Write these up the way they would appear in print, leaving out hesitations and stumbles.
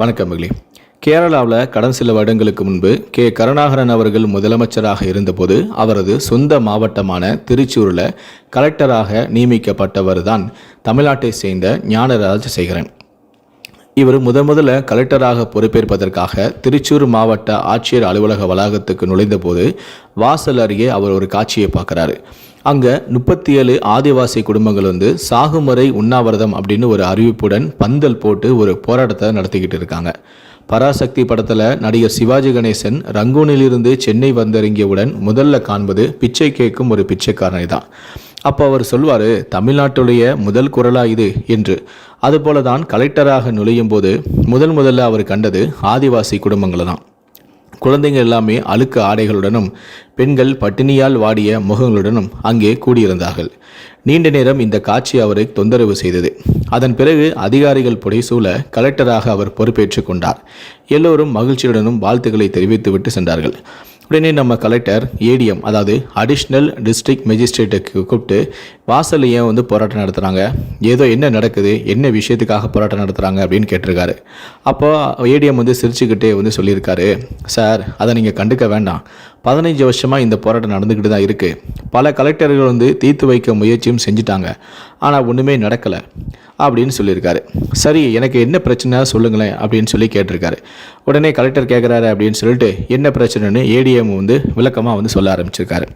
வணக்கம் மகளே. கேரளாவில் கடந்த சில வருடங்களுக்கு முன்பு கருணாகரன் அவர்கள் முதலமைச்சராக இருந்தபோது அவரது சொந்த மாவட்டமான திருச்சூரில் கலெக்டராக நியமிக்கப்பட்டவர் தான் தமிழ்நாட்டை சேர்ந்த ஞான ராஜசேகரன். இவர் முதல்ல கலெக்டராக பொறுப்பேற்பதற்காக திருச்சூர் மாவட்ட ஆட்சியர் அலுவலக வளாகத்துக்கு நுழைந்தபோது வாசல் அருகே அவர் ஒரு காட்சியை பார்க்குறாரு. அங்கே 37 ஆதிவாசி குடும்பங்கள் சாகுமுறை உண்ணாவிரதம் அப்படின்னு ஒரு அறிவிப்புடன் பந்தல் போட்டு ஒரு போராட்டத்தை நடத்திக்கிட்டு இருக்காங்க. பராசக்தி படத்தில் நடிகர் சிவாஜி கணேசன் ரங்கூனிலிருந்து சென்னை வந்திறங்கியவுடன் முதல்ல காண்பது பிச்சை கேட்கும் ஒரு பிச்சைக்காரனை தான். அப்போ அவர் சொல்வார், தமிழ்நாட்டுடைய முதல் குரலா இது என்று. அதுபோல தான் கலெக்டராக நுழையும் போது முதல்ல அவர் கண்டது ஆதிவாசி குடும்பங்களை தான். குழந்தைங்க எல்லாமே அழுக்கு ஆடைகளுடனும் பெண்கள் பட்டினியால் வாடிய முகங்களுடனும் அங்கே கூடியிருந்தார்கள். நீண்ட நேரம் இந்த காட்சி அவரை தொந்தரவு செய்தது. அதன் பிறகு அதிகாரிகள் புடைசூழ கலெக்டராக அவர் பொறுப்பேற்றுக் கொண்டார். எல்லோரும் மகிழ்ச்சியுடனும் வாழ்த்துக்களை தெரிவித்துவிட்டு சென்றார்கள். உடனே நம்ம கலெக்டர் ஏடிஎம், அதாவது அடிஷ்னல் டிஸ்ட்ரிக்ட் மேஜிஸ்ட்ரேட்டுக்கு கூப்பிட்டு வாசல் ஏன் போராட்டம் நடத்துகிறாங்க, ஏதோ என்ன நடக்குது, என்ன விஷயத்துக்காக போராட்டம் நடத்துகிறாங்க அப்படின்னு கேட்டிருக்காரு. அப்போ ஏடிஎம் சிரிச்சுக்கிட்டே சொல்லியிருக்காரு, சார் அதை நீங்கள் கண்டுக்க வேண்டாம், 15 வருஷமாக இந்த போராட்டம் நடந்துக்கிட்டு தான் இருக்குது. பல கலெக்டர்கள் தீர்த்து வைக்க முயற்சியும் செஞ்சுட்டாங்க, ஆனால் ஒன்றுமே நடக்கலை அப்படின்னு சொல்லியிருக்காரு. சரி, எனக்கு என்ன பிரச்சனை சொல்லுங்களேன் அப்படின்னு சொல்லி கேட்டிருக்காரு. உடனே கலெக்டர் கேட்குறாரு அப்படின்னு சொல்லிட்டு என்ன பிரச்சனைன்னு ஏடிஎம் விளக்கமாக சொல்ல ஆரம்பிச்சிருக்காரு.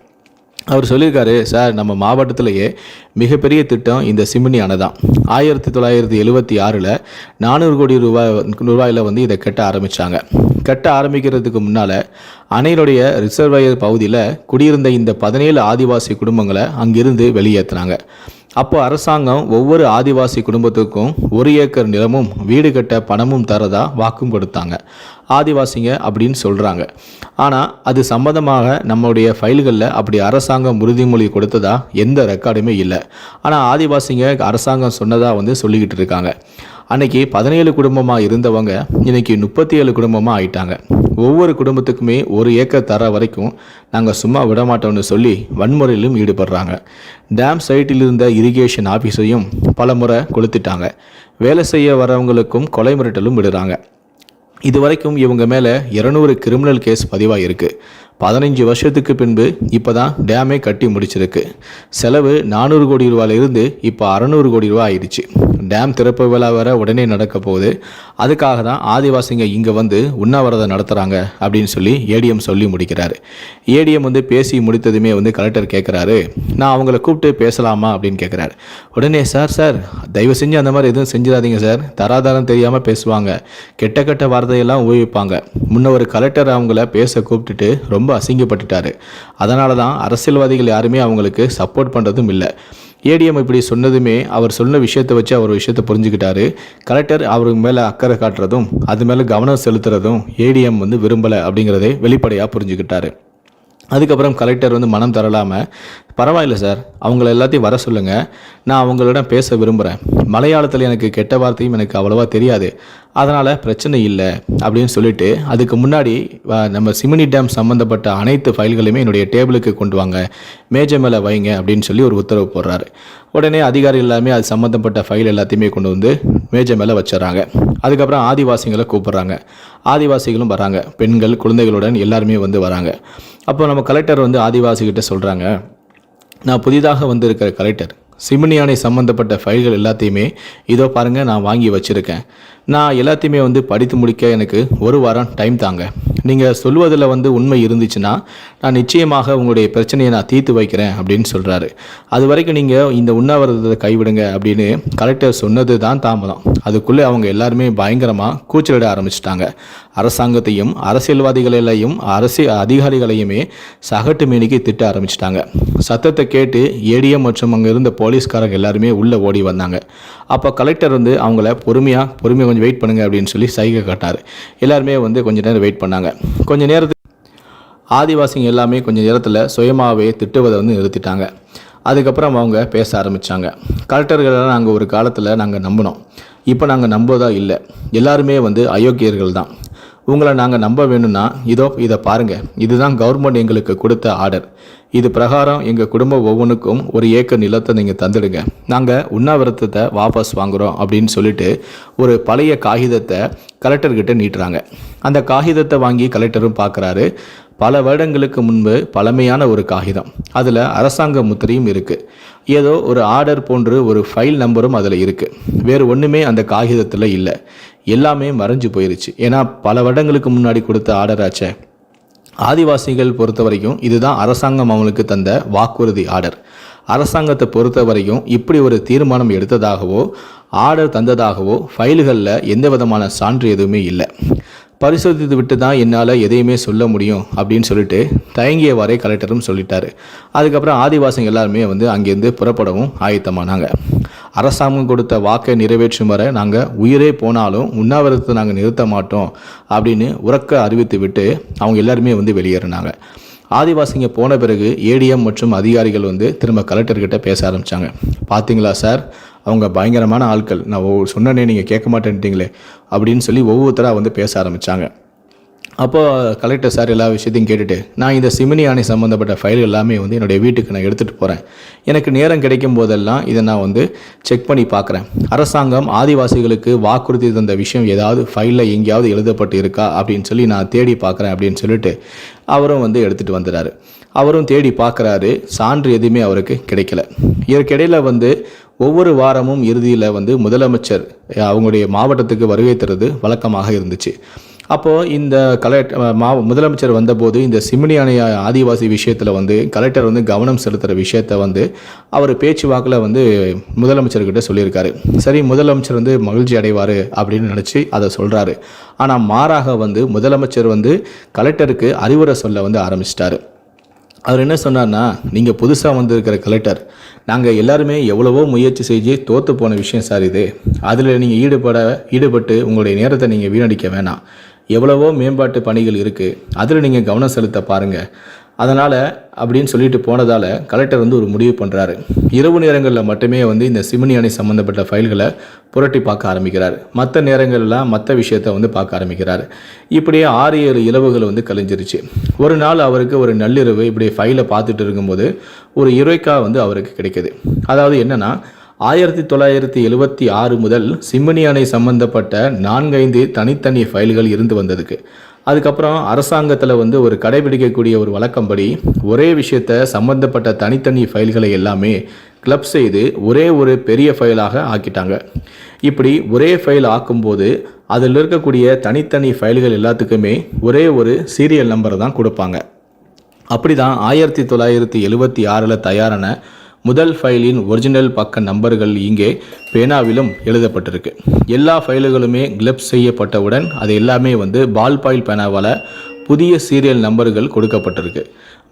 அவர் சொல்லியிருக்காரு, சார் நம்ம மாவட்டத்திலேயே மிகப்பெரிய திட்டம் இந்த சிமினி அணை தான். 1976 400 கோடி ரூபாயில் இதை கட்ட ஆரம்பித்தாங்க. கட்ட ஆரம்பிக்கிறதுக்கு முன்னால் அணையினுடைய ரிசர்வாயர் பகுதியில் குடியிருந்த இந்த 17 ஆதிவாசி குடும்பங்களை அங்கிருந்து வெளியேற்றினாங்க. அப்போ அரசாங்கம் ஒவ்வொரு ஆதிவாசி குடும்பத்துக்கும் 1 ஏக்கர் நிலமும் வீடு கட்ட பணமும் தரதா வாக்கும் கொடுத்தாங்க ஆதிவாசிங்க அப்படின்னு சொல்கிறாங்க. ஆனால் அது சம்பந்தமாக நம்முடைய ஃபைல்களில் அப்படி அரசாங்கம் உறுதிமொழி கொடுத்ததா எந்த ரெக்கார்டுமே இல்லை. ஆனால் ஆதிவாசிங்க அரசாங்கம் சொன்னதாக சொல்லிக்கிட்டு இருக்காங்க. அன்னைக்கு 17 குடும்பமாக இருந்தவங்க இன்னைக்கு 37 குடும்பமாக ஆயிட்டாங்க. ஒவ்வொரு குடும்பத்துக்குமே 1 ஏக்கர் தர வரைக்கும் நாங்கள் சும்மா விடமாட்டோம்னு சொல்லி வன்முறையிலும் ஈடுபடுறாங்க. டேம் சைட்டில் இருந்த இரிகேஷன் ஆஃபீஸையும் பல முறை கொளுத்திட்டாங்க. வேலை செய்ய வரவங்களுக்கும் கொலை மிரட்டலும் விடுறாங்க. இது வரைக்கும் இவங்க மேலே 200 கிரிமினல் கேஸ் பதிவாக இருக்குது. 15 வருஷத்துக்கு பின்பு இப்போ தான் டேமே கட்டி முடிச்சிருக்கு. செலவு 400 கோடி ரூபாயிலிருந்து இப்போ 600 கோடி ரூபா ஆயிடுச்சு. டேம் திறப்பு விழா வர உடனே நடக்க போகுது. அதுக்காக தான் ஆதிவாசிங்க இங்கே உண்ணாவிரதம் நடத்துகிறாங்க அப்படின்னு சொல்லி ஏடிஎம் சொல்லி முடிக்கிறாரு. ஏடிஎம் பேசி முடித்ததுமே கலெக்டர் கேட்குறாரு, நான் அவங்கள கூப்பிட்டு பேசலாமா அப்படின்னு கேட்குறாரு. உடனே சார் தயவு செஞ்சு அந்த மாதிரி எதுவும் செஞ்சிடாதீங்க சார், தராதாரம் தெரியாமல் பேசுவாங்க, கெட்ட வார்த்தையெல்லாம் உபயோகிப்பாங்க. முன்ன ஒரு கலெக்டர் அவங்கள பேச கூப்பிட்டுட்டு ரொம்ப அசிங்கப்பட்டுட்டாரு. அதனால தான் அரசியல்வாதிகள் யாருமே அவங்களுக்கு சப்போர்ட் பண்ணுறதும் இல்லை. ஏடிஎம் இப்படி சொன்னதுமே அவர் சொன்ன விஷயத்தை வச்சு அவர் விஷயத்தை புரிஞ்சுக்கிட்டாரு. கலெக்டர் அவருக்கு மேலே அக்கறை காட்டுறதும் அது மேலே கவனம் செலுத்துறதும் ஏடிஎம் விரும்பலை அப்படிங்கிறதே வெளிப்படையாக புரிஞ்சுக்கிட்டாரு. அதுக்கப்புறம் கலெக்டர் மனம் தரலாமல், பரவாயில்ல சார், அவங்கள எல்லாத்தையும் வர சொல்லுங்கள், நான் அவங்களிடம் பேச விரும்புகிறேன், மலையாளத்தில் எனக்கு கெட்ட வார்த்தையும் எனக்கு அவ்வளோவா தெரியாது, அதனால் பிரச்சனை இல்லை அப்படின்னு சொல்லிட்டு அதுக்கு முன்னாடி நம்ம சிமினி டேம் சம்மந்தப்பட்ட அனைத்து ஃபைல்களையுமே என்னுடைய டேபிளுக்கு கொண்டு வாங்க, மேஜை மேலே வைங்க அப்படின்னு சொல்லி ஒரு உத்தரவு போடுறாரு. உடனே அதிகாரிகள் எல்லாமே அது சம்மந்தப்பட்ட ஃபைல் எல்லாத்தையுமே கொண்டு மேஜை மேலே வச்சிடறாங்க. அதுக்கப்புறம் ஆதிவாசிகளை கூப்பிட்றாங்க. ஆதிவாசிகளும் வராங்க, பெண்கள் குழந்தைகளுடன் எல்லாருமே வராங்க. அப்போ நம்ம கலெக்டர் ஆதிவாசிகிட்ட சொல்கிறாங்க, நான் புதிதாக வந்திருக்கிற கலெக்டர், சிமினி அணை சம்மந்தப்பட்ட ஃபைல்கள் எல்லாத்தையுமே இதோ பாருங்கள் நான் வாங்கி வச்சுருக்கேன். நான் எல்லாத்தையுமே படித்து முடிக்க எனக்கு 1 வாரம் டைம் தாங்க. நீங்கள் சொல்வதில் உண்மை இருந்துச்சுன்னா நான் நிச்சயமாக உங்களுடைய பிரச்சனையை நான் தீர்த்து வைக்கிறேன் அப்படின்னு சொல்கிறாரு. அது வரைக்கும் நீங்கள் இந்த உண்ணாவிரதத்தை கைவிடுங்க அப்படின்னு கலெக்டர் சொன்னது தான் தாமதம். அதுக்குள்ளே அவங்க எல்லாருமே பயங்கரமாக கூச்சலிட ஆரம்பிச்சிட்டாங்க. அரசாங்கத்தையும் அரசியல்வாதிகளையும் அதிகாரிகளையுமே சகட்டு மேனிக்கு திட்ட ஆரம்பிச்சிட்டாங்க. சத்தத்தை கேட்டு ஏடிஎம் மற்றும் அங்கே இருந்த போலீஸ்காரங்க எல்லாருமே உள்ளே ஓடி வந்தாங்க. அப்போ கலெக்டர் அவங்கள பொறுமையாக கொஞ்சம் வெயிட் பண்ணுங்க அப்படின்னு சொல்லி சைகை காட்டினார். எல்லாருமே கொஞ்ச நேரம் வெயிட் பண்ணாங்க. கொஞ்ச நேரத்துக்கு ஆதிவாசிங்க எல்லாமே கொஞ்சம் நேரத்தில் சுயமாகவே திட்டுவதை நிறுத்திட்டாங்க. அதுக்கப்புறம் அவங்க பேச ஆரம்பித்தாங்க. கலெக்டர்களெல்லாம் நாங்கள் ஒரு காலத்தில் நாங்கள் நம்பினோம், இப்போ நாங்கள் நம்புவதா இல்லை, எல்லாருமே அயோக்கியர்கள் தான். உங்களை நாங்கள் நம்ப வேணும்னா இதை பாருங்கள், இதுதான் கவர்மெண்ட் எங்களுக்கு கொடுத்த ஆர்டர். இது பிரகாரம் எங்கள் குடும்பம் ஒவ்வொன்றுக்கும் 1 ஏக்கர் நிலத்தை நீங்கள் தந்துடுங்க, நாங்கள் உண்ணாவிரதத்தை வாபஸ் வாங்குகிறோம் அப்படின்னு சொல்லிட்டு ஒரு பழைய காகிதத்தை கலெக்டர்கிட்ட நீட்டுறாங்க. அந்த காகிதத்தை வாங்கி கலெக்டரும் பார்க்குறாரு. பல வருடங்களுக்கு முன்பு பழமையான ஒரு காகிதம், அதில் அரசாங்க முத்திரையும் இருக்குது. ஏதோ ஒரு ஆர்டர் போன்று ஒரு ஃபைல் நம்பரும் அதில் இருக்குது. வேறு ஒன்றுமே அந்த காகிதத்தில் இல்லை. எல்லாமே மறைஞ்சு போயிருச்சு. ஏன்னா பல வருடங்களுக்கு முன்னாடி கொடுத்த ஆர்டர் ஆச்சே. ஆதிவாசிகள் பொறுத்த வரைக்கும் இதுதான் அரசாங்கம் அவங்களுக்கு தந்த வாக்குறுதி ஆர்டர். அரசாங்கத்தை பொறுத்த வரைக்கும் இப்படி ஒரு தீர்மானம் எடுத்ததாகவோ ஆர்டர் தந்ததாகவோ ஃபைல்களில் எந்த விதமான சான்று எதுவுமே இல்லை. பரிசோதித்து விட்டு தான் என்னால் எதையுமே சொல்ல முடியும் அப்படின்னு சொல்லிட்டு தயங்கியவாறே கலெக்டரும் சொல்லிட்டாரு. அதுக்கப்புறம் ஆதிவாசிகள் எல்லாருமே அங்கேருந்து புறப்படவும் ஆயத்தமானாங்க. அரசாங்கம் கொடுத்த வாக்கை நிறைவேற்றும் வரை நாங்கள் உயிரே போனாலும் உண்ணாவிரதத்தை நாங்கள் நிறுத்த மாட்டோம் அப்படின்னு உறக்க அறிவித்து விட்டு அவங்க எல்லாருமே வெளியேறினாங்க. ஆதிவாசிங்க போன பிறகு ஏடிஎம் மற்றும் அதிகாரிகள் திரும்ப கலெக்டர்கிட்ட பேச ஆரம்பித்தாங்க. பார்த்தீங்களா சார், அவங்க பயங்கரமான ஆட்கள், நான் சொன்னனே நீங்கள் கேட்க மாட்டேன்ட்டீங்களே அப்படின்னு சொல்லி ஒவ்வொருத்தராக பேச ஆரம்பித்தாங்க. அப்போது கலெக்டர் சார் எல்லா விஷயத்தையும் கேட்டுட்டு, நான் இந்த சிமினி யானை சம்மந்தப்பட்ட ஃபைல் எல்லாமே என்னுடைய வீட்டுக்கு நான் எடுத்துகிட்டு போகிறேன். எனக்கு நேரம் கிடைக்கும் போதெல்லாம் இதை நான் செக் பண்ணி பார்க்குறேன். அரசாங்கம் ஆதிவாசிகளுக்கு வாக்குறுதி தந்த விஷயம் ஏதாவது ஃபைலில் எங்கேயாவது எழுதப்பட்டு இருக்கா அப்படின்னு சொல்லி நான் தேடி பார்க்குறேன் அப்படின்னு சொல்லிட்டு அவரும் எடுத்துகிட்டு வந்துடுறாரு. அவரும் தேடி பார்க்குறாரு. சான்று எதுவுமே அவருக்கு கிடைக்கல. இதற்கிடையில் ஒவ்வொரு வாரமும் இறுதியில் முதலமைச்சர் அவங்களுடைய மாவட்டத்துக்கு வருகை தருவது வழக்கமாக இருந்துச்சு. அப்போது இந்த முதலமைச்சர் வந்தபோது இந்த சிமினி யானை ஆதிவாசி விஷயத்தில் கலெக்டர் கவனம் செலுத்துகிற விஷயத்தை அவர் பேச்சுவாக்கில் முதலமைச்சர்கிட்ட சொல்லியிருக்காரு. சரி, முதலமைச்சர் மகிழ்ச்சி அடைவார் அப்படின்னு நினச்சி அதை சொல்கிறாரு. ஆனால் மாறாக முதலமைச்சர் கலெக்டருக்கு அறிவுரை சொல்ல ஆரம்பிச்சிட்டாரு. அவர் என்ன சொன்னார்னா, நீங்கள் புதுசாக வந்திருக்கிற கலெக்டர், நாங்கள் எல்லாருமே எவ்வளவோ முயற்சி செஞ்சு தோற்று போன விஷயம் சார் இது. அதில் நீங்கள் ஈடுபட்டு உங்களுடைய நேரத்தை நீங்கள் வீணடிக்க வேணாம். எவ்வளவோ மேம்பாட்டு பணிகள் இருக்குது, அதில் நீங்கள் கவனம் செலுத்த பாருங்கள். அதனால் அப்படின்னு சொல்லிட்டு போனதால் கலெக்டர் ஒரு முடிவு பண்ணுறாரு. இரவு நேரங்களில் மட்டுமே இந்த சிமினி யானை சம்மந்தப்பட்ட ஃபைல்களை புரட்டி பார்க்க ஆரம்பிக்கிறார். மற்ற நேரங்கள்லாம் மற்ற விஷயத்தை பார்க்க ஆரம்பிக்கிறார். இப்படியே 6-7 இரவுகள் கழிஞ்சிருச்சு. ஒரு நாள் அவருக்கு ஒரு நள்ளிரவு இப்படி ஃபைலை பார்த்துட்டு இருக்கும்போது ஒரு யுரேக்கா அவருக்கு கிடைக்கிது. அதாவது என்னென்னா, 1976 முதல் சிமினி யானை சம்பந்தப்பட்ட 4-5 தனித்தனி ஃபைல்கள் இருந்து வந்ததுக்கு. அதுக்கப்புறம் அரசாங்கத்தில் ஒரு கடைபிடிக்கக்கூடிய ஒரு வழக்கம்படி ஒரே விஷயத்தை சம்பந்தப்பட்ட தனித்தனி ஃபைல்களை எல்லாமே கிளப் செய்து ஒரே ஒரு பெரிய ஃபைலாக ஆக்கிட்டாங்க. இப்படி ஒரே ஃபைல் ஆக்கும்போது அதில் இருக்கக்கூடிய தனித்தனி ஃபைல்கள் எல்லாத்துக்குமே ஒரே ஒரு சீரியல் நம்பர் தான் கொடுப்பாங்க. அப்படி தான் 1976 தயாரான முதல் ஃபைலின் ஒரிஜினல் பக்க நம்பர்கள் இங்கே பேனாவிலும் எழுதப்பட்டிருக்கு. எல்லா ஃபைல்களுமே கிளப் செய்யப்பட்டவுடன் அது எல்லாமே பால் பாயிண்ட் பேனாவால் புதிய சீரியல் நம்பர்கள் கொடுக்கப்பட்டிருக்கு.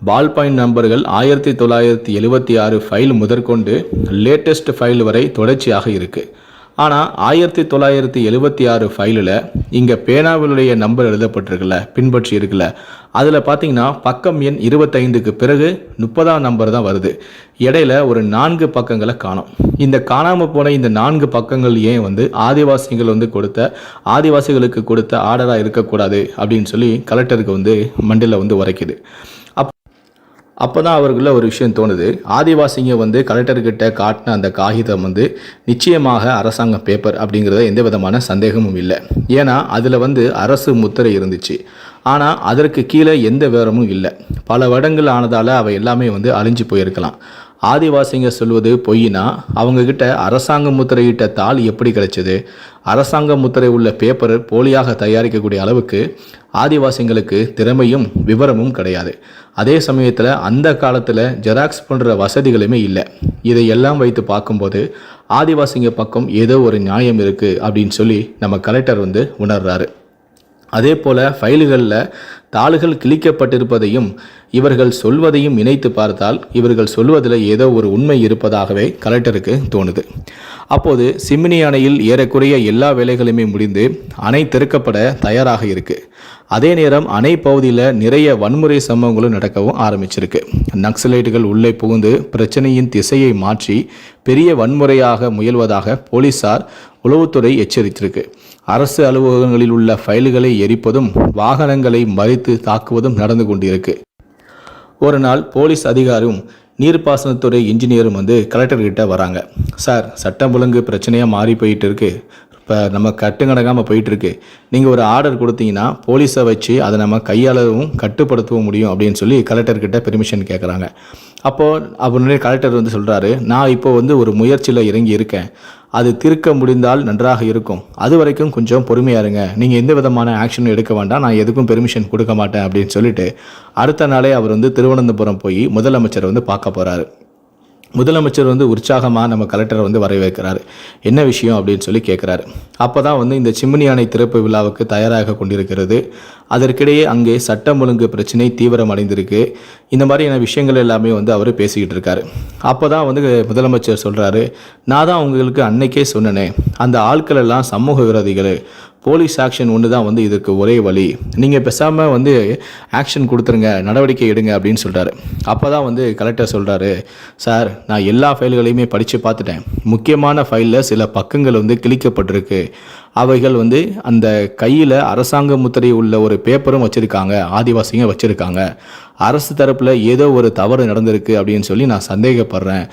பால் பாயிண்ட் நம்பர்கள் 1976 ஃபைல் முதற்கொண்டு லேட்டஸ்ட் ஃபைல் வரை தொடர்ச்சியாக இருக்குது. ஆனால் 1976 ஃபைலில் இங்கே பேனாவிலுடைய நம்பர் எழுதப்பட்டிருக்குல்ல, பின்பற்றி இருக்குல்ல, அதில் பார்த்தீங்கன்னா பக்கம் எண் 25க்கு பிறகு 30ஆம் நம்பர் தான் வருது. இடையில ஒரு 4 பக்கங்களை காணும். இந்த காணாமல் போன இந்த 4 பக்கங்கள் ஏன் ஆதிவாசிகள் ஆதிவாசிகளுக்கு கொடுத்த ஆர்டராக இருக்கக்கூடாது அப்படின்னு சொல்லி கலெக்டருக்கு மண்டியில் உரைக்குது. அப்போ தான் அவருக்குள்ள ஒரு விஷயம் தோணுது. ஆதிவாசிங்க கலெக்டர்கிட்ட காட்டின அந்த காகிதம் நிச்சயமாக அரசாங்க பேப்பர் அப்படிங்கிறத எந்த விதமான சந்தேகமும் இல்லை. ஏன்னா அதில் அரசு முத்திரை இருந்துச்சு. ஆனால் அதற்கு கீழே எந்த விவரமும் இல்லை. பல வருடங்கள் ஆனதால் அவை எல்லாமே அழிஞ்சு போயிருக்கலாம். ஆதிவாசிங்க சொல்வது பொய்னா அவங்கக்கிட்ட அரசாங்க முத்திரையிட்ட தாள் எப்படி கிடைச்சது? அரசாங்க முத்திரை உள்ள பேப்பர் போலியாக தயாரிக்கக்கூடிய அளவுக்கு ஆதிவாசிங்களுக்கு திறமையும் விவரமும் கிடையாது. அதே சமயத்தில் அந்த காலத்தில் ஜெராக்ஸ் பண்ணுற வசதிகளுமே இல்லை. இதையெல்லாம் வைத்து பார்க்கும்போது ஆதிவாசிங்க பக்கம் ஏதோ ஒரு நியாயம் இருக்குது அப்படின்னு சொல்லி நம்ம கலெக்டர் உணர்றாரு. அதே போல் ஃபைல்களில் தாள்கள் கிழிக்கப்பட்டிருப்பதையும் இவர்கள் சொல்வதையும் இணைத்து பார்த்தால் இவர்கள் சொல்வதில் ஏதோ ஒரு உண்மை இருப்பதாகவே கலெக்டருக்கு தோணுது. அப்போது சிமினி அணையில் ஏறக்குறைய எல்லா வேலைகளுமே முடிந்து அணை திறக்கப்பட தயாராக இருக்குது. அதே நேரம் அணை பகுதியில் நிறைய வன்முறை சம்பவங்களும் நடக்கவும் ஆரம்பிச்சிருக்கு. நக்சலைட்டுகள் உள்ளே புகுந்து பிரச்சனையின் திசையை மாற்றி பெரிய வன்முறையாக முயல்வதாக போலீசார் உளவுத்துறை எச்சரித்திருக்கு. அரசு அலுவலகங்களில் உள்ள ஃபைல்களை எரிப்பதும் வாகனங்களை மறித்து தாக்குவதும் நடந்து கொண்டிருக்கு. ஒரு நாள் போலீஸ் அதிகாரியும் நீர்ப்பாசனத்துறை இன்ஜினியரும் வந்து கலெக்டர்கிட்ட வராங்க. சார், சட்டம் ஒழுங்கு பிரச்சனையாக மாறி போயிட்டு இருக்கு, இப்போ நம்ம கட்டுக்கடங்காமல் போயிட்டுருக்கு. நீங்கள் ஒரு ஆர்டர் கொடுத்தீங்கன்னா போலீஸை வச்சு அதை நம்ம கையாளவும் கட்டுப்படுத்தவும் முடியும் அப்படின்னு சொல்லி கலெக்டர்கிட்ட பெர்மிஷன் கேட்குறாங்க. அப்போது கலெக்டர் வந்து சொல்கிறாரு, நான் இப்போ வந்து ஒரு முயற்சியில் இறங்கி இருக்கேன், அது தீர்க்க முடிந்தால் நன்றாக இருக்கும், அது வரைக்கும் கொஞ்சம் பொறுமையாக இருங்க, நீங்கள் எந்த விதமான ஆக்ஷனும் எடுக்க வேண்டாம், நான் எதுக்கும் பெர்மிஷன் கொடுக்க மாட்டேன் அப்படின்னு சொல்லிட்டு அடுத்த நாளே அவர் வந்து திருவனந்தபுரம் போய் முதலமைச்சரை வந்து பார்க்க போகிறாரு. முதலமைச்சர் வந்து உற்சாகமாக நம்ம கலெக்டரை வந்து வரவேற்கிறாரு. என்ன விஷயம் அப்படின்னு சொல்லி கேட்குறாரு. அப்போ தான் வந்து இந்த சிம்னி அணை திறப்பு விழாவுக்கு தயாராக கொண்டிருக்கிறது. அதற்கிடையே அங்கே சட்டம் ஒழுங்கு பிரச்சனை தீவிரம் அடைந்திருக்கு. இந்த மாதிரியான விஷயங்கள் எல்லாமே வந்து அவர் பேசிக்கிட்டு இருக்காரு. அப்போ தான் வந்து முதலமைச்சர் சொல்கிறாரு, நான் தான் உங்களுக்கு அன்னைக்கே சொன்னேனே, அந்த ஆட்கள் எல்லாம் சமூக விரோதிகள், போலீஸ் ஆக்ஷன் ஒன்று தான் வந்து இதுக்கு ஒரே வழி, நீங்கள் பேசாமல் வந்து ஆக்ஷன் கொடுத்துருங்க, நடவடிக்கை எடுங்க அப்படின்னு சொல்கிறாரு. அப்போ தான் வந்து கலெக்டர் சொல்கிறாரு, சார், நான் எல்லா ஃபைல்களையுமே படித்து பார்த்துட்டேன், முக்கியமான ஃபைலில் சில பக்கங்கள் வந்து கிழிக்கப்பட்டிருக்கு, அவைகள் வந்து அந்த கையில் அரசாங்க முத்திரை உள்ள ஒரு பேப்பரும் வச்சுருக்காங்க, ஆதிவாசிங்க வச்சுருக்காங்க, அரசு தரப்பில் ஏதோ ஒரு தவறு நடந்திருக்கு அப்படின்னு சொல்லி நான் சந்தேகப்படுறேன்,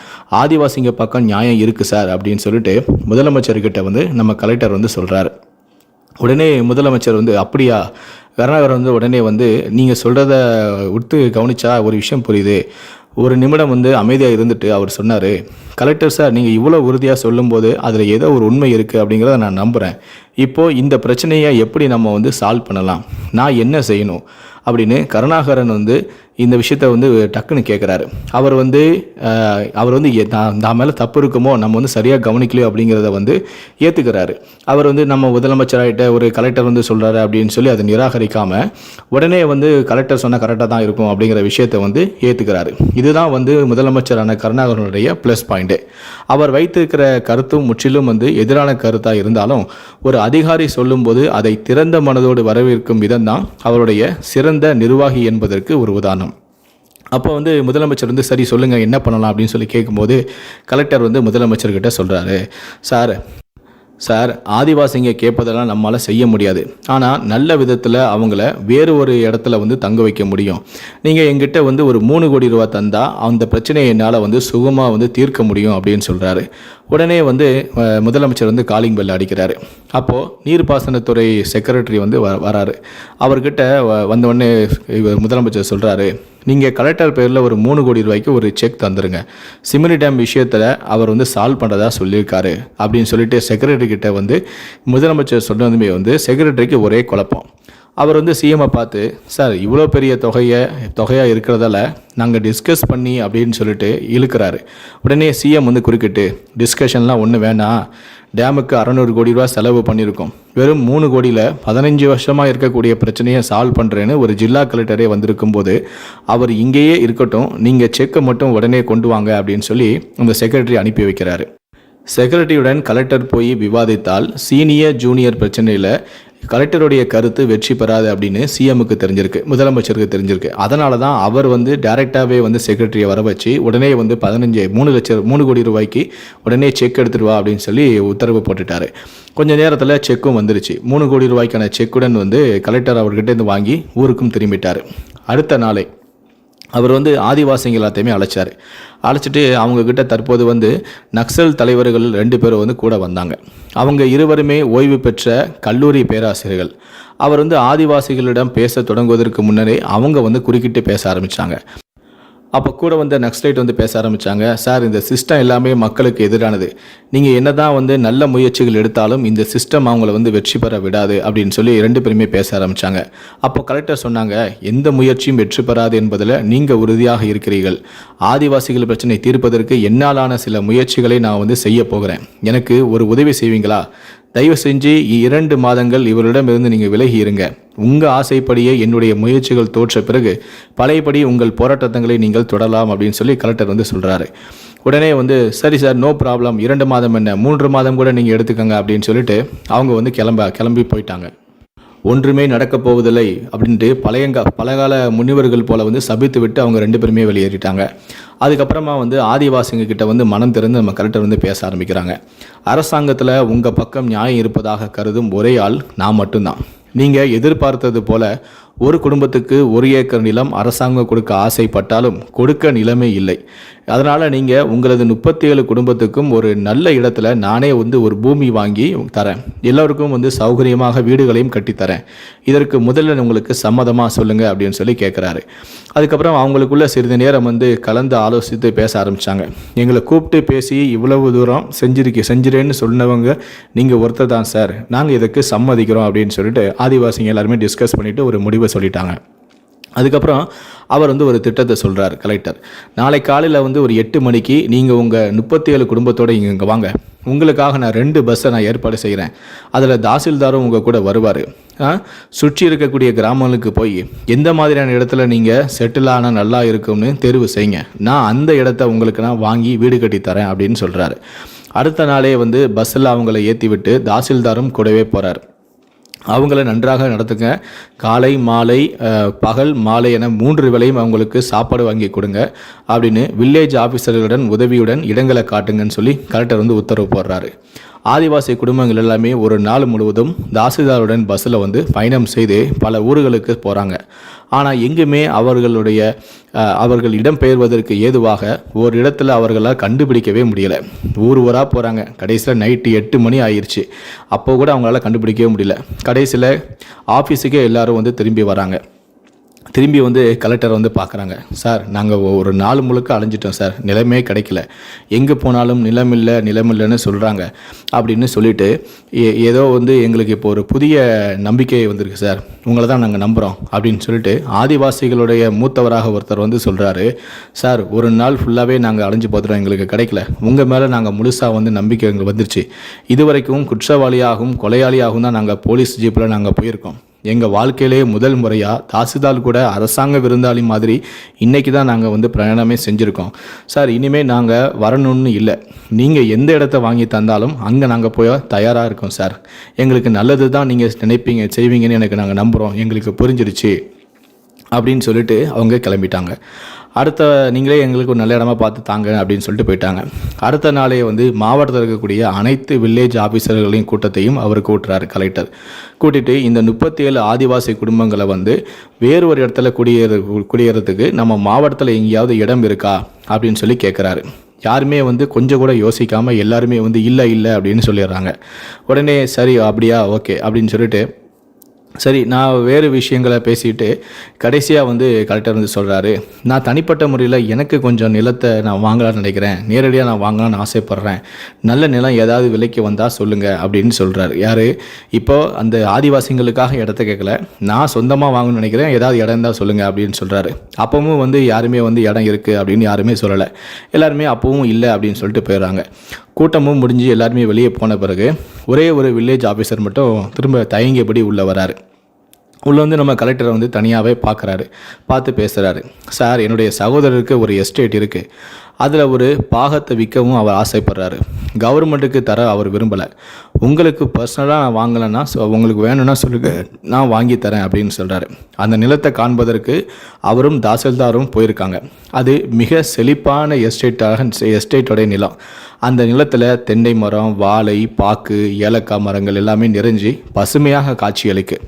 ஆதிவாசிங்க பக்கம் நியாயம் இருக்குது சார் அப்படின்னு சொல்லிட்டு முதலமைச்சர்கிட்ட வந்து நம்ம கலெக்டர் வந்து சொல்கிறாரு. உடனே முதலமைச்சர் வந்து, அப்படியா கருணாகரன் வந்து உடனே வந்து, நீங்கள் சொல்கிறத உடுத்து கவனிச்சா ஒரு விஷயம் புரியுது. ஒரு நிமிடம் வந்து அமைதியாக இருந்துட்டு அவர் சொன்னார், கலெக்டர் சார், நீங்கள் இவ்வளோ உறுதியாக சொல்லும்போது அதில் ஏதோ ஒரு உண்மை இருக்குது அப்படிங்கிறத நான் நம்புகிறேன். இப்போது இந்த பிரச்சனையை எப்படி நம்ம வந்து சால்வ் பண்ணலாம், நான் என்ன செய்யணும் அப்படின்னு கருணாகரன் வந்து இந்த விஷயத்த வந்து டக்குன்னு கேட்குறாரு. அவர் வந்து நான் மேலே தப்பு இருக்குமோ, நம்ம வந்து சரியாக கவனிக்கலையோ அப்படிங்கிறத வந்து ஏற்றுக்கிறாரு. அவர் வந்து நம்ம முதலமைச்சராகிட்ட ஒரு கலெக்டர் வந்து சொல்கிறாரு அப்படின்னு சொல்லி அதை நிராகரிக்காமல் உடனே வந்து கலெக்டர் சொன்னால் கரெக்டாக தான் இருக்கும் அப்படிங்கிற விஷயத்தை வந்து ஏற்றுக்கிறாரு. இதுதான் வந்து முதலமைச்சரான கருணாகரனுடைய ப்ளஸ் பாயிண்ட்டு. அவர் வைத்திருக்கிற கருத்தும் முற்றிலும் வந்து எதிரான கருத்தாக இருந்தாலும் ஒரு அதிகாரி சொல்லும்போது அதை திறந்த மனதோடு வரவேற்கும் விதம் தான் அவருடைய சிறந்த நிர்வாகி என்பதற்கு ஒரு உதாரணம். அப்போ வந்து முதலமைச்சர் வந்து சரி சொல்லுங்கள் என்ன பண்ணலாம் அப்படின்னு சொல்லி கேட்கும்போது கலெக்டர் வந்து முதலமைச்சர்கிட்ட சொல்கிறாரு, சார், ஆதிவாசிங்க கேட்பதெல்லாம் நம்மளால் செய்ய முடியாது, ஆனால் நல்ல விதத்தில் அவங்கள வேறு ஒரு இடத்துல வந்து தங்க வைக்க முடியும். நீங்கள் எங்கிட்ட வந்து ஒரு 3 கோடி ரூபா தந்தால் அந்த பிரச்சனையை என்னால் வந்து சுகமாக வந்து தீர்க்க முடியும் அப்படின்னு சொல்கிறாரு. உடனே வந்து முதலமைச்சர் வந்து காலிங் பெல் அடிக்கிறாரு. அப்போது நீர்ப்பாசனத்துறை செக்ரட்டரி வந்து வராரு. அவர்கிட்ட வந்தவுடனே முதலமைச்சர் சொல்கிறாரு, நீங்கள் கலெக்டர் பேரில் ஒரு 3 கோடி ரூபாய்க்கு ஒரு செக் தந்துருங்க, சிமினி டேம் விஷயத்தில் அவர் வந்து சால்வ் பண்ணுறதா சொல்லியிருக்காரு அப்படின்னு சொல்லிட்டு செக்ரட்டரி கிட்ட வந்து முதலமைச்சர் சொன்னதுமே வந்து செக்ரட்டரிக்கு ஒரே குழப்பம். அவர் வந்து சிஎம்ஐ பார்த்து, சார், இவ்வளோ பெரிய தொகையாக இருக்கிறதால நாங்கள் டிஸ்கஸ் பண்ணி அப்படின்னு சொல்லிட்டு இழுக்கிறாரு. உடனே சிஎம் வந்து குறுக்கிட்டு, டிஸ்கஷன்லாம் ஒன்றும் வேணாம், டேமுக்கு 600 கோடி ரூபா செலவு பண்ணியிருக்கோம், வெறும் 3 கோடியில் 15 வருஷமாக இருக்கக்கூடிய பிரச்சனையை சால்வ் பண்ணுறேன்னு ஒரு ஜில்லா கலெக்டரே வந்திருக்கும் போது அவர் இங்கேயே இருக்கட்டும், நீங்கள் செக்கை மட்டும் உடனே கொண்டு வாங்க அப்படின்னு சொல்லி அந்த செக்ரட்டரி அனுப்பி வைக்கிறாரு. செக்ரட்டரியுடன் கலெக்டர் போய் விவாதித்தால் சீனியர் ஜூனியர் பிரச்சனையில் கலெக்டருடைய கருத்து வெற்றி பெறாது அப்படின்னு சிஎம்முக்கு தெரிஞ்சிருக்கு, முதலமைச்சருக்கு தெரிஞ்சிருக்கு. அதனால தான் அவர் வந்து டைரெக்டாகவே வந்து செக்ரட்டரியை வர வச்சு உடனே வந்து 3 கோடி ரூபாய்க்கு உடனே செக் எடுத்துட்டு வா அப்படின்னு சொல்லி உத்தரவு போட்டுட்டாரு. கொஞ்சம் நேரத்தில் செக்கும் வந்துருச்சு. 3 கோடி ரூபாய்க்கான செக்குடன் வந்து கலெக்டர் அவர்கிட்ட இருந்து வாங்கி ஊருக்கும் திரும்பிட்டார். அடுத்த நாளே அவர் வந்து ஆதிவாசிகள் எல்லாத்தையுமே அழைச்சிட்டு அவங்கக்கிட்ட தற்போது வந்து நக்சல் தலைவர்கள் 2 பேரும் வந்து கூட வந்தாங்க. அவங்க இருவருமே ஓய்வு பெற்ற கல்லூரி பேராசிரியர்கள். அவர் வந்து ஆதிவாசிகளிடம் பேச தொடங்குவதற்கு முன்னரே அவங்க வந்து குறுக்கிட்டு பேச ஆரம்பித்தாங்க. அப்போ கூட வந்து நக்சலைட் வந்து பேச ஆரம்பித்தாங்க, சார், இந்த சிஸ்டம் எல்லாமே மக்களுக்கு எதிரானது, நீங்கள் என்ன தான் வந்து நல்ல முயற்சிகள் எடுத்தாலும் இந்த சிஸ்டம் அவங்கள வந்து வெற்றி பெற விடாது அப்படின்னு சொல்லி 2 பேருமே பேச ஆரம்பித்தாங்க. அப்போ கலெக்டர் சொன்னாங்க, எந்த முயற்சியும் வெற்றி பெறாது என்பதில் நீங்கள் உறுதியாக இருக்கிறீர்கள், ஆதிவாசிகள் பிரச்சனை தீர்ப்பதற்கு என்னாலான சில முயற்சிகளை நான் வந்து செய்ய போகிறேன், எனக்கு ஒரு உதவி செய்வீங்களா, தயவு செஞ்சு 2 மாதங்கள் இவரிடமிருந்து நீங்கள் விலகி இருங்க, உங்கள் ஆசைப்படியே என்னுடைய முயற்சிகள் தோற்ற பிறகு பழையபடி உங்கள் போராட்டங்களை நீங்கள் தொடரலாம் அப்படின்னு சொல்லி கலெக்டர் வந்து சொல்கிறாரு. உடனே வந்து சரி சார், நோ ப்ராப்ளம், 2 மாதம் என்ன 3 மாதம் கூட நீங்கள் எடுத்துக்கங்க அப்படின்னு சொல்லிட்டு அவங்க வந்து கிளம்பி போயிட்டாங்க. ஒன்றுமே நடக்கப் போவதில்லை அப்படின்ட்டு பழகால முனிவர்கள் போல வந்து சபித்து விட்டு அவங்க 2 பேருமே வெளியேறிட்டாங்க. அதுக்கப்புறமா வந்து ஆதிவாசிங்க கிட்ட வந்து மனம் திறந்து நம்ம கலெக்டர் வந்து பேச ஆரம்பிக்கிறாங்க. அரசாங்கத்தில் உங்கள் பக்கம் நியாயம் இருப்பதாக கருதும் ஒரே ஆள் நான் மட்டும்தான். நீங்கள் எதிர்பார்த்தது போல் ஒரு குடும்பத்துக்கு 1 ஏக்கர் நிலம் அரசாங்கம் கொடுக்க ஆசைப்பட்டாலும் கொடுக்க நிலமே இல்லை. அதனால் நீங்கள் உங்களது 37 குடும்பத்துக்கும் ஒரு நல்ல இடத்துல நானே வந்து ஒரு பூமி வாங்கி தரேன், எல்லோருக்கும் வந்து சௌகரியமாக வீடுகளையும் கட்டித்தரேன், இதற்கு முதல்ல உங்களுக்கு சம்மதமாக சொல்லுங்கள் அப்படின்னு சொல்லி கேட்குறாரு. அதுக்கப்புறம் அவங்களுக்குள்ள சிறிது நேரம் வந்து கலந்து ஆலோசித்து பேச ஆரம்பித்தாங்க. எங்களை கூப்பிட்டு பேசி இவ்வளவு தூரம் செஞ்சிரேன்னு சொன்னவங்க நீங்கள் ஒருத்தர் தான் சார், நாங்கள் இதுக்கு சம்மதிக்கிறோம் அப்படின்னு சொல்லிட்டு ஆதிவாசிங்க எல்லாருமே டிஸ்கஸ் பண்ணிவிட்டு ஒரு முடிவை சொல்லிட்டாங்க. அதுக்கப்புறம் அவர் வந்து ஒரு திட்டத்தை சொல்கிறார் கலெக்டர். நாளை காலையில் வந்து ஒரு 8 மணிக்கு நீங்கள் உங்கள் 37 குடும்பத்தோடு இங்கே வாங்க, உங்களுக்காக நான் 2 பஸ்ஸை நான் ஏற்பாடு செய்கிறேன், அதில் தாசில்தாரும் உங்கள் கூட வருவார். சுற்றி இருக்கக்கூடிய கிராமங்களுக்கு போய் எந்த மாதிரியான இடத்துல நீங்கள் செட்டில் ஆனால் நல்லா இருக்கும்னு தேர்வு செய்யுங்க, நான் அந்த இடத்த உங்களுக்கு நான் வாங்கி வீடு கட்டி தரேன் அப்படின்னு சொல்கிறாரு. அடுத்த நாளே வந்து பஸ்ஸில் அவங்கள ஏற்றி விட்டு தாசில்தாரும் கூடவே போகிறார். அவங்கள நன்றாக நடத்துங்க, காலை மாலை பகல் மாலை என 3 வேளையும் அவங்களுக்கு சாப்பாடு வாங்கி கொடுங்க அப்படின்னு வில்லேஜ் ஆஃபீஸர்களுடன் உதவியுடன் இடங்களை காட்டுங்கன்னு சொல்லி கலெக்டர் வந்து உத்தரவு போடுறாரு. ஆதிவாசி குடும்பங்கள் எல்லாமே ஒரு நாள் முழுவதும் தாசில்தாருடன் பஸ்ஸில் வந்து பயணம் செய்து பல ஊர்களுக்கு போகிறாங்க. ஆனால் எங்குமே அவர்கள் இடம்பெயர்வதற்கு ஏதுவாக ஒரு இடத்துல அவர்களால் கண்டுபிடிக்கவே முடியலை. ஊராக போகிறாங்க. கடைசியில் நைட்டு 8 மணி ஆயிடுச்சு. அப்போ கூட அவங்களால கண்டுபிடிக்கவே முடியல. கடைசியில் ஆஃபீஸுக்கே எல்லாரும் வந்து திரும்பி வராங்க. திரும்பி வந்து கலெக்டர் வந்து பார்க்குறாங்க. சார், நாங்கள் ஒரு நாள் முழுக்க அலைஞ்சிட்டோம் சார், நிலமே கிடைக்கல, எங்கே போனாலும் நிலமில்லைன்னு சொல்கிறாங்க அப்படின்னு சொல்லிட்டு ஏதோ வந்து எங்களுக்கு இப்போ ஒரு புதிய நம்பிக்கை வந்திருக்கு சார், உங்களை தான் நாங்கள் நம்புகிறோம் அப்படின்னு சொல்லிட்டு ஆதிவாசிகளுடைய மூத்தவராக ஒருத்தர் வந்து சொல்கிறாரு. சார், ஒரு நாள் ஃபுல்லாகவே நாங்கள் அலைஞ்சு பார்த்துட்டோம், எங்களுக்கு கிடைக்கல, உங்கள் மேலே நாங்கள் முழுசாக வந்து நம்பிக்கை எங்களுக்கு வந்துருச்சு. இதுவரைக்கும் குற்றவாளியாகவும் கொலையாளியாகவும் தான் நாங்கள் போலீஸ் ஜீப்பில் நாங்கள் போயிருக்கோம். எங்கள் வாழ்க்கையிலேயே முதல் முறையாக தாசில்தார் கூட அரசாங்க விருந்தாளி மாதிரி இன்றைக்கி தான் நாங்கள் வந்து பிரயாணமே செஞ்சுருக்கோம். சார், இனிமேல் நாங்கள் வரணும்னு இல்லை, நீங்கள் எந்த இடத்த வாங்கி தந்தாலும் அங்கே நாங்கள் போய் தயாராக இருக்கோம் சார், எங்களுக்கு நல்லது தான் நீங்கள் நினைப்பீங்க செய்வீங்கன்னு எனக்கு நாங்கள் நம்புகிறோம், எங்களுக்கு புரிஞ்சிருச்சு அப்படின்னு சொல்லிட்டு அவங்க கிளம்பிட்டாங்க. நீங்களே எங்களுக்கு ஒரு நல்ல இடமா பார்த்து தாங்க அப்படின்னு சொல்லிட்டு போயிட்டாங்க. அடுத்த நாளே வந்து மாவட்டத்தில் இருக்கக்கூடிய அனைத்து வில்லேஜ் ஆஃபீஸர்களையும் கூட்டத்தையும் அவர் கூட்டுறாரு கலெக்டர். கூட்டிட்டு இந்த 37 ஆதிவாசி குடும்பங்களை வந்து வேறு ஒரு இடத்துல குடியேறதுக்கு நம்ம மாவட்டத்தில் எங்கேயாவது இடம் இருக்கா அப்படின்னு சொல்லி கேட்குறாரு. யாருமே வந்து கொஞ்சம் கூட யோசிக்காமல் எல்லாருமே வந்து இல்லை அப்படின்னு சொல்லிடுறாங்க. உடனே சரி அப்படியா, ஓகே அப்படின்னு சொல்லிட்டு சரி நான் வேறு விஷயங்களை பேசிட்டு கடைசியாக வந்து கலெக்டர் வந்து சொல்கிறாரு, நான் தனிப்பட்ட முறையில் எனக்கு கொஞ்சம் நிலத்தை நான் வாங்கலாம்னு நினைக்கிறேன், நேரடியாக நான் வாங்கலாம்னு ஆசைப்பட்றேன், நல்ல நிலம் ஏதாவது விலைக்கு வந்தால் சொல்லுங்கள் அப்படின்னு சொல்கிறாரு. யார்? இப்போது அந்த ஆதிவாசிகளுக்காக இடத்த கேட்கல, நான் சொந்தமாக வாங்கணும்னு நினைக்கிறேன், ஏதாவது இடம் தான் சொல்லுங்கள் அப்படின்னு சொல்கிறாரு. அப்பவும் வந்து யாருமே வந்து இடம் இருக்குது அப்படின்னு யாருமே சொல்லலை. எல்லாருமே அப்பவும் இல்லை அப்படின்னு சொல்லிட்டு போயிடுறாங்க. கூட்டமும் முடிஞ்சு எல்லாருமே வெளியே போன பிறகு ஒரே ஒரு வில்லேஜ் ஆஃபீஸர் மட்டும் திரும்ப தயங்கியபடி உள்ளே வராரு. உள்ளே வந்து நம்ம கலெக்டரை வந்து தனியாகவே பார்த்து பேசுகிறாரு. சார், என்னுடைய சகோதரருக்கு ஒரு எஸ்டேட் இருக்குது, அதில் ஒரு பாகத்தை விற்கவும் அவர் ஆசைப்படுறாரு, கவர்மெண்ட்டுக்கு தர அவர் விரும்பலை, உங்களுக்கு பர்சனலாக நான் வாங்கலைன்னா உங்களுக்கு வேணும்னா சொல்லுங்கள், நான் வாங்கி தரேன் அப்படின்னு சொல்கிறாரு. அந்த நிலத்தை காண்பதற்கு அவரும் தாசில்தாரும் போயிருக்காங்க. அது மிக செழிப்பான எஸ்டேட்டோடைய நிலம். அந்த நிலத்தில் தென்னை மரம், வாழை, பாக்கு, ஏலக்காய் மரங்கள் எல்லாமே நிறைஞ்சி பசுமையாக காட்சியளிக்கு.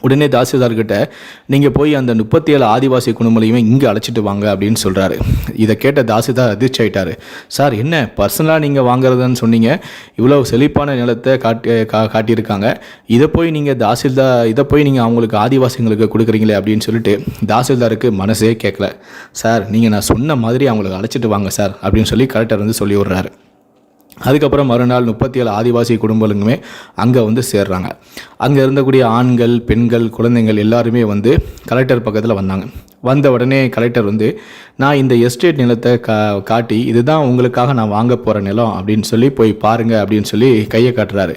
உடனே தாசில்தார்கிட்ட நீங்கள் போய் அந்த 37 ஆதிவாசி குடும்பங்களையுமே இங்கே அழைச்சிட்டு வாங்க அப்படின்னு சொல்கிறாரு. இதை கேட்ட தாசில்தார் அதிர்ச்சி ஆகிட்டார். சார், என்ன பர்சனலாக நீங்கள் வாங்குறதுன்னு சொன்னீங்க, இவ்வளோ செழிப்பான நிலத்தை காட்டியிருக்காங்க, இதை போய் நீங்கள் அவங்களுக்கு ஆதிவாசிங்களுக்கு கொடுக்குறீங்களே அப்படின்னு சொல்லிட்டு தாசில்தாருக்கு மனசே கேட்கல. சார், நீங்கள் நான் சொன்ன மாதிரி அவங்களுக்கு அழைச்சிட்டு வாங்க சார் அப்படின்னு சொல்லி கலெக்டர் வந்து சொல்லி விடுறாரு. அதுக்கப்புறம் மறுநாள் 37 ஆதிவாசி குடும்பங்களுமே அங்கே வந்து சேர்றாங்க. அங்கே இருந்தக்கூடிய ஆண்கள், பெண்கள், குழந்தைகள் எல்லாருமே வந்து கலெக்டர் பக்கத்தில் வந்தாங்க. வந்த உடனே கலெக்டர் வந்து நான் இந்த எஸ்டேட் நிலத்தை காட்டி இதுதான் உங்களுக்காக நான் வாங்க போகிற நிலம் அப்படின்னு சொல்லி போய் பாருங்கள் அப்படின்னு சொல்லி கையை காட்டுறாரு.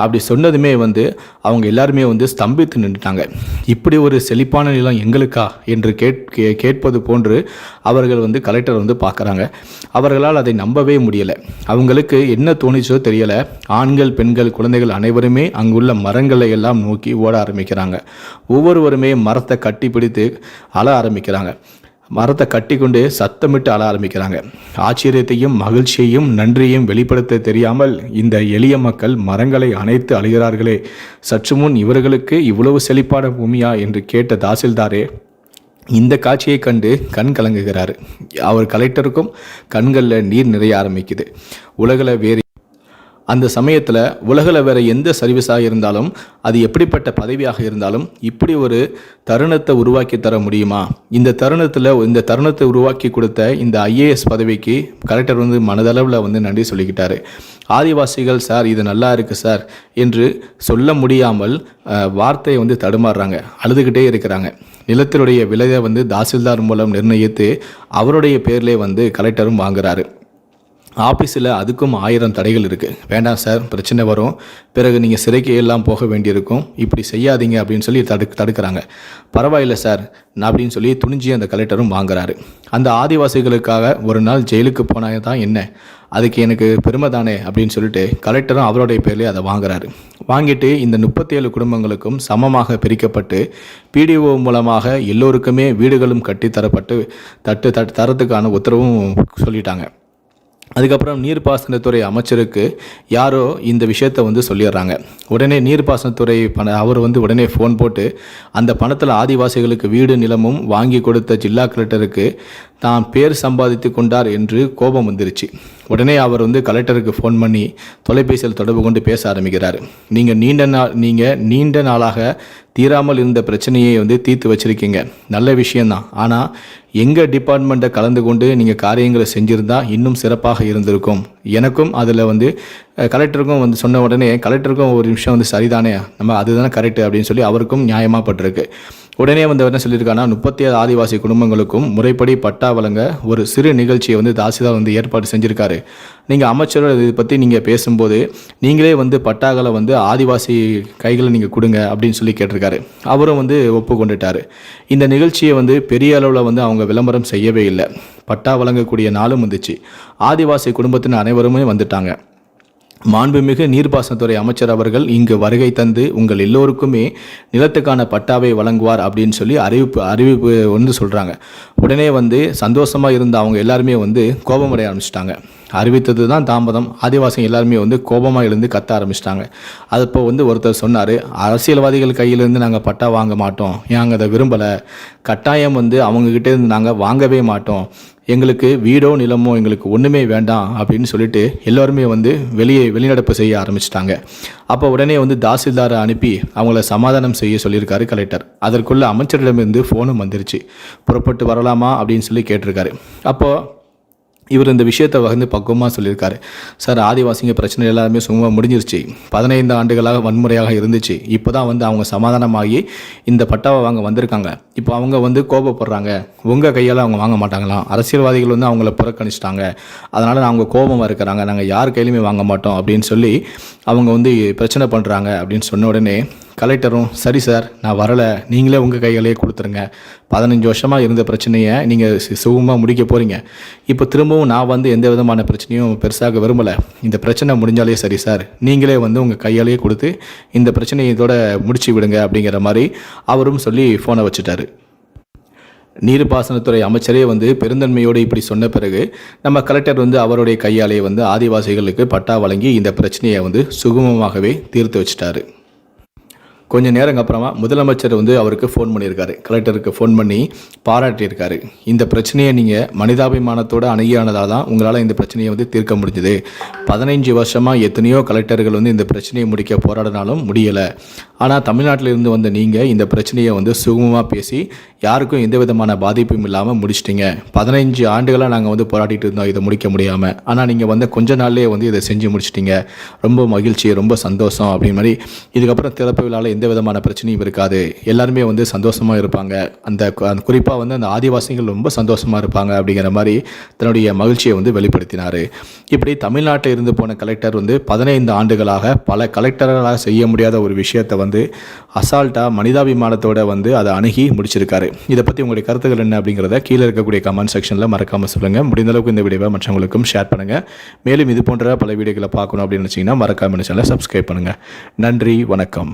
அப்படி சொன்னதுமே வந்து அவங்க எல்லாருமே வந்து ஸ்தம்பித்து நின்றுட்டாங்க. இப்படி ஒரு செழிப்பான நிலம் எங்களுக்கா என்று கேட்பது போன்று அவர்கள் வந்து கலெக்டர் வந்து பார்க்குறாங்க. அவர்களால் அதை நம்பவே முடியலை. அவங்களுக்கு என்ன தோணிச்சோ தெரியலை. ஆண்கள், பெண்கள், குழந்தைகள் அனைவருமே அங்குள்ள மரங்களை எல்லாம் நோக்கி ஓட ஆரம்பிக்கிறாங்க. ஒவ்வொருவருமே மரத்தை கட்டி பிடித்து அழ ஆரம்பிக்கிறாங்க. மரத்தை கட்டி கொண்டு சத்தமிட்டு அழ ஆரம்பிக்கிறாங்க. ஆச்சரியத்தையும் மகிழ்ச்சியையும் நன்றியையும் வெளிப்படுத்த தெரியாமல் இந்த எளிய மக்கள் மரங்களை அணைத்து அழுகிறார்களே, சற்று முன் இவர்களுக்கு இவ்வளவு செழிப்பான பூமியா என்று கேட்ட தாசில்தாரே இந்த காட்சியை கண்டு கண் கலங்குகிறார். அவர் கலெக்டருக்கும் கண்களில் நீர் நிறைய ஆரம்பிக்குது. அந்த சமயத்தில் உலகில் வேறு எந்த சர்வீஸாக இருந்தாலும், அது எப்படிப்பட்ட பதவியாக இருந்தாலும், இப்படி ஒரு தருணத்தை உருவாக்கி தர முடியுமா? இந்த தருணத்தை உருவாக்கி கொடுத்த இந்த ஐஏஎஸ் பதவிக்கு கலெக்டர் மனதளவில் நன்றி சொல்லிக்கிட்டாரு. ஆதிவாசிகள் சார் இது நல்லா இருக்குது சார் என்று சொல்ல முடியாமல் வார்த்தையை தடுமாறுறாங்க, அழுதுகிட்டே இருக்கிறாங்க. நிலத்தினுடைய விலையை தாசில்தார் மூலம் நிர்ணயித்து அவருடைய பேர்லேயே கலெக்டரும் வாங்குறாரு. ஆஃபீஸில் அதுக்கும் 1000 தடைகள் இருக்குது. வேண்டாம் சார், பிரச்சனை வரும், பிறகு நீங்கள் சிறைக்கு எல்லாம் போக வேண்டியிருக்கும், இப்படி செய்யாதீங்க அப்படின்னு சொல்லி தடுக்கிறாங்க. பரவாயில்லை சார் அப்படின்னு சொல்லி துணிஞ்சி அந்த கலெக்டரும் வாங்குறாரு. அந்த ஆதிவாசிகளுக்காக ஒரு நாள் ஜெயிலுக்கு போனாங்க தான் என்ன, அதுக்கு எனக்கு பெருமை தானே அப்படின்னு சொல்லிட்டு கலெக்டரும் அவருடைய பேர்லேயே அதை வாங்குறாரு. வாங்கிட்டு இந்த 37 குடும்பங்களுக்கும் சமமாக பிரிக்கப்பட்டு பிடிஓ மூலமாக எல்லோருக்குமே வீடுகளும் கட்டித்தரப்பட்டு தரத்துக்கான உத்தரவும் சொல்லிட்டாங்க. அதுக்கப்புறம் நீர்ப்பாசனத்துறை அமைச்சருக்கு யாரோ இந்த விஷயத்தை சொல்லிடுறாங்க. உடனே நீர்ப்பாசனத்துறை அவர் உடனே ஃபோன் போட்டு அந்த பணத்தில் ஆதிவாசிகளுக்கு வீடு நிலமும் வாங்கி கொடுத்த ஜில்லா கலெக்டருக்கு தான் பேர் சம்பாதித்து கொண்டார் என்று கோபம் வந்துருச்சு. உடனே அவர் கலெக்டருக்கு ஃபோன் பண்ணி தொலைபேசியில் தொடர்பு கொண்டு பேச ஆரம்பிக்கிறார். நீங்கள் நீண்ட நாளாக தீராமல் இருந்த பிரச்சனையை தீர்த்து வச்சுருக்கீங்க, நல்ல விஷயந்தான். ஆனால் எங்கள் டிபார்ட்மெண்ட்டை கலந்து கொண்டு நீங்கள் காரியங்களை செஞ்சுருந்தா இன்னும் சிறப்பாக இருந்திருக்கும். எனக்கும் அதில் கலெக்டருக்கும் சொன்ன உடனே கலெக்டருக்கும் ஒரு நிமிஷம் சரிதானே, நம்ம அதுதானே கரெக்டு அப்படின்னு சொல்லி அவருக்கும் நியாயமாக பட்டிருக்கு. உடனே என்ன சொல்லியிருக்காங்கன்னா 37 ஆதிவாசி குடும்பங்களுக்கும் முறைப்படி பட்டா வழங்க ஒரு சிறு நிகழ்ச்சியை தாசில்தார் ஏற்பாடு செஞ்சுருக்காரு. நீங்கள் அமைச்சரோட இதை பற்றி நீங்கள் பேசும்போது நீங்களே பட்டாக்களை ஆதிவாசி கைகளை நீங்கள் கொடுங்க அப்படின்னு சொல்லி கேட்டிருக்காரு. அவரும் ஒப்புக்கொண்டுட்டார். இந்த நிகழ்ச்சியை பெரிய அளவில் அவங்க விளம்பரம் செய்யவே இல்லை. பட்டா வழங்கக்கூடிய நாளும் வந்துச்சு. ஆதிவாசி குடும்பத்தின் அனைவருமே வந்துட்டாங்க. மாண்புமிகு நீர்ப்பாசனத்துறை அமைச்சர் அவர்கள் இங்கு வருகை தந்து உங்கள் எல்லோருக்குமே நிலத்துக்கான பட்டாவை வழங்குவார் அப்படின்னு சொல்லி அறிவிப்பு சொல்கிறாங்க. உடனே சந்தோஷமாக இருந்த அவங்க எல்லாருமே கோபமடைய ஆரம்பிச்சிட்டாங்க. அறிவித்தது தான் தாமதம், ஆதிவாசிகள் எல்லாருமே கோபமாக எழுந்து கத்த ஆரம்பிச்சிட்டாங்க. அப்போ ஒருத்தர் சொன்னார், அரசியல்வாதிகள் கையிலேருந்து நாங்கள் பட்டா வாங்க மாட்டோம், நாங்கள் அதை விரும்பலை, கட்டாயம் அவங்கக்கிட்டேருந்து நாங்கள் வாங்கவே மாட்டோம், எங்களுக்கு வீடோ நிலமோ எங்களுக்கு ஒன்றுமே வேண்டாம் அப்படின்னு சொல்லிட்டு எல்லோருமே வெளிநடப்பு செய்ய ஆரம்பிச்சிட்டாங்க. அப்போ உடனே தாசில்தாரை அனுப்பி அவங்கள சமாதானம் செய்ய சொல்லியிருக்காரு கலெக்டர். அதற்குள்ள அமைச்சரிடமிருந்து ஃபோனும் வந்துருச்சு. புறப்பட்டு வரலாமா அப்படின்னு சொல்லி கேட்டிருக்காரு. அப்போது இவர் இந்த விஷயத்தை பக்குவமாக சொல்லியிருக்காரு. சார், ஆதிவாசிங்க பிரச்சனை எல்லாருமே சும்மா முடிஞ்சிருச்சு. 15 ஆண்டுகளாக வன்முறையாக இருந்துச்சு. இப்போ தான் அவங்க சமாதானமாகி இந்த பட்டாவை வாங்க வந்திருக்காங்க. இப்போ அவங்க கோபப்படுறாங்க. உங்கள் கையால் அவங்க வாங்க மாட்டாங்களாம். அரசியல்வாதிகள் அவங்கள புறக்கணிச்சிட்டாங்க. அதனால் அவங்க கோபமாக இருக்கிறாங்க. நாங்கள் யார் கையிலுமே வாங்க மாட்டோம் அப்படின்னு சொல்லி அவங்க பிரச்சனை பண்ணுறாங்க அப்படின்னு சொன்ன உடனே கலெக்டரும் சரி சார், நான் வரலை, நீங்களே உங்கள் கையாலேயே கொடுத்துருங்க. 15 வருஷமாக இருந்த பிரச்சனையை நீங்கள் சுகமாக முடிக்க போகிறீங்க. இப்போ திரும்பவும் நான் எந்த விதமான பிரச்சனையும் பெருசாக விரும்பலை. இந்த பிரச்சனை முடிஞ்சாலே சரி சார், நீங்களே உங்கள் கையாலேயே கொடுத்து இந்த பிரச்சனையை இதோட முடிச்சு விடுங்க அப்படிங்கிற மாதிரி அவரும் சொல்லி ஃபோனை வச்சுட்டாரு. நீர்ப்பாசனத்துறை அமைச்சரே பெருந்தன்மையோடு இப்படி சொன்ன பிறகு நம்ம கலெக்டர் அவருடைய கையாலே ஆதிவாசிகளுக்கு பட்டா வழங்கி இந்த பிரச்சனையை சுகமமாகவே தீர்த்து வச்சிட்டாரு. கொஞ்சம் நேரங்க அப்புறமா முதலமைச்சர் அவருக்கு ஃபோன் பண்ணியிருக்காரு. கலெக்டருக்கு ஃபோன் பண்ணி பாராட்டியிருக்காரு. இந்த பிரச்சனையை நீங்கள் மனிதாபிமானத்தோடு அணுகியானதால் தான் உங்களால் இந்த பிரச்சனையை தீர்க்க முடிஞ்சுது. 15 வருஷமாக எத்தனையோ கலெக்டர்கள் இந்த பிரச்சனையை முடிக்க போராடினாலும் முடியலை. ஆனால் தமிழ்நாட்டில் இருந்து வந்த நீங்கள் இந்த பிரச்சனையை சுகமமாக பேசி யாருக்கும் எந்த விதமான பாதிப்பும் இல்லாமல் முடிச்சிட்டிங்க. 15 ஆண்டுகளாக நாங்கள் போராடிட்டு இருந்தோம் இதை முடிக்க முடியாமல். ஆனால் நீங்கள் கொஞ்ச நாள்லேயே இதை செஞ்சு முடிச்சிட்டிங்க. ரொம்ப மகிழ்ச்சி, ரொம்ப சந்தோஷம் அப்படின்னு மாதிரி. இதுக்கப்புறம் திறப்பு விழாவில் எந்த விதமான பிரச்சனையும் இருக்காது, எல்லாருமே சந்தோஷமாக இருப்பாங்க. அந்த குறிப்பாக அந்த ஆதிவாசிகள் ரொம்ப சந்தோஷமாக இருப்பாங்க அப்படிங்கிற மாதிரி தன்னுடைய மகிழ்ச்சியை வெளிப்படுத்தினார். இப்படி தமிழ்நாட்டில் இருந்து போன கலெக்டர் 15 ஆண்டுகளாக பல கலெக்டர்களாக செய்ய முடியாத ஒரு விஷயத்தை அசால்ட்டாக மனிதாபிமானத்தோட அதை அணுகி முடிச்சிருக்காரு. இதை பற்றி உங்களுடைய கருத்துக்கள் என்ன அப்படிங்கிறத கீழே இருக்கக்கூடிய கமெண்ட் செக்ஷனில் மறக்காமல் சொல்லுங்கள். முடிந்த அளவுக்கு இந்த வீடியோவை மற்றவங்களுக்கும் ஷேர் பண்ணுங்கள். மேலும் இது போன்ற பல வீடியோக்களை பார்க்கணும் அப்படின்னு நினச்சிங்கன்னா மறக்காமல் சேனலை சப்ஸ்கிரைப் பண்ணுங்கள். நன்றி, வணக்கம்.